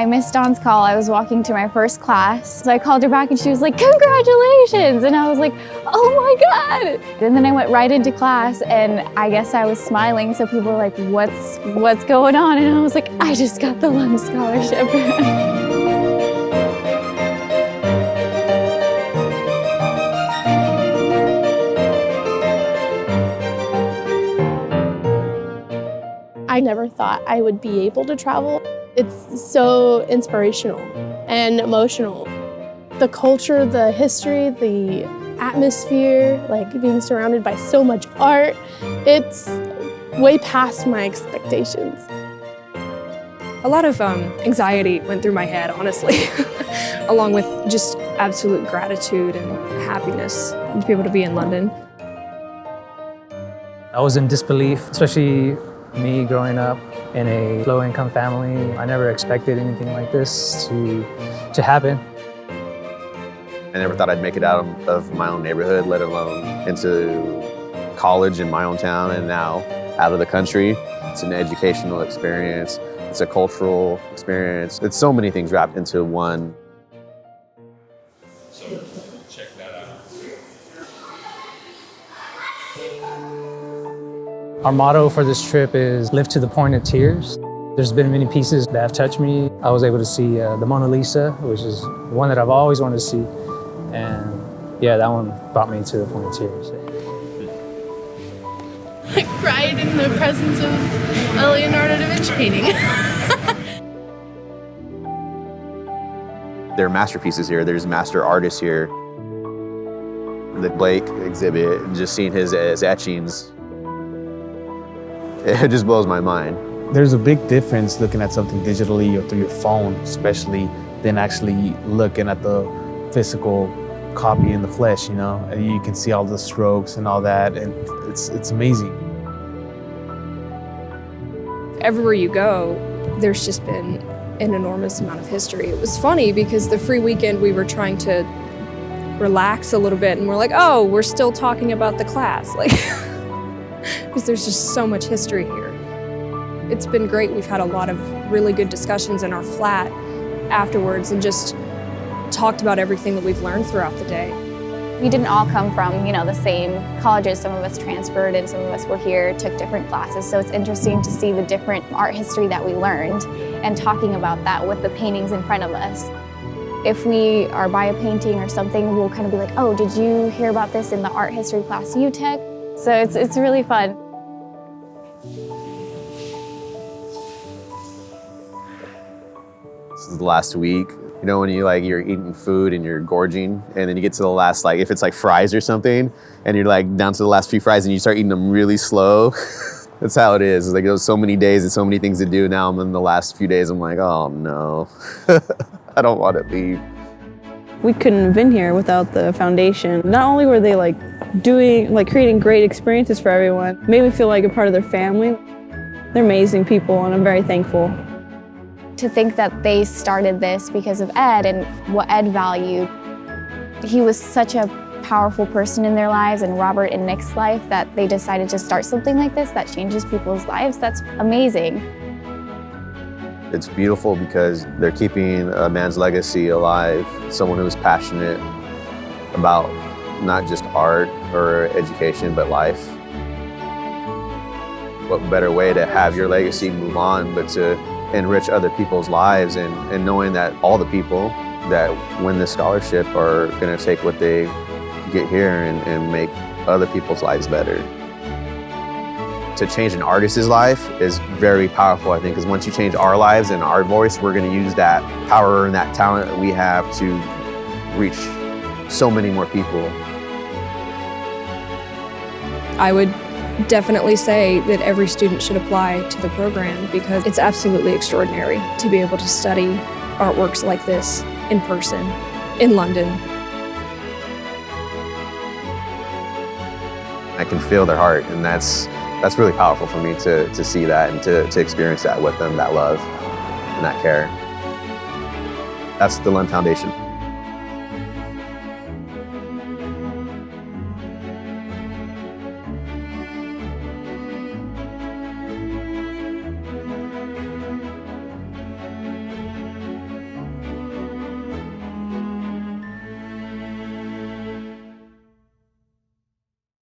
I missed Dawn's call. I was walking to my first class. So I called her back and she was like, congratulations. And I was like, oh my God. And then I went right into class and I guess I was smiling. So people were like, what's going on? And I was like, I just got the Lund scholarship. I never thought I would be able to travel. It's so inspirational and emotional. The culture, the history, the atmosphere, like being surrounded by so much art, it's way past my expectations. A lot of anxiety went through my head, honestly, along with just absolute gratitude and happiness to be able to be in London. I was in disbelief, especially me growing up in a low-income family. I never expected anything like this to happen. I never thought I'd make it out of my own neighborhood, let alone into college in my own town and now out of the country. It's an educational experience. It's a cultural experience. It's so many things wrapped into one. So check that out. Our motto for this trip is live to the point of tears. There's been many pieces that have touched me. I was able to see the Mona Lisa, which is one that I've always wanted to see. And yeah, that one brought me to the point of tears. I cried in the presence of a Leonardo da Vinci painting. There are masterpieces here. There's master artists here. The Blake exhibit, just seeing his etchings, it just blows my mind. There's a big difference looking at something digitally or through your phone, especially, than actually looking at the physical copy in the flesh, you know? And you can see all the strokes and all that, and it's amazing. Everywhere you go, there's just been an enormous amount of history. It was funny because the free weekend we were trying to relax a little bit and we're like, oh, we're still talking about the class. Like, because there's just so much history here. It's been great. We've had a lot of really good discussions in our flat afterwards and just talked about everything that we've learned throughout the day. We didn't all come from, the same colleges. Some of us transferred and some of us were here, took different classes. So it's interesting to see the different art history that we learned and talking about that with the paintings in front of us. If we are by a painting or something, we'll kind of be like, oh, did you hear about this in the art history class you took? So it's really fun. This is the last week. You know, when you're eating food and you're gorging, and then you get to the last, if it's like fries or something, and you're down to the last few fries and you start eating them really slow. That's how it is. It's there's so many days and so many things to do. Now I'm in the last few days, I'm like, oh no, I don't want to leave. We couldn't have been here without the foundation. Not only were they creating great experiences for everyone, made me feel like a part of their family. They're amazing people and I'm very thankful. To think that they started this because of Ed and what Ed valued. He was such a powerful person in their lives and Robert and Nick's life that they decided to start something like this that changes people's lives. That's amazing. It's beautiful because they're keeping a man's legacy alive, someone who's passionate about not just art or education, but life. What better way to have your legacy move on but to enrich other people's lives and knowing that all the people that win this scholarship are going to take what they get here and make other people's lives better. To change an artist's life is very powerful, I think, because once you change our lives and our voice, we're going to use that power and that talent that we have to reach so many more people. I would definitely say that every student should apply to the program because it's absolutely extraordinary to be able to study artworks like this in person in London. I can feel their heart, and that's really powerful for me to see that and to experience that with them, that love and that care. That's the Lund Foundation.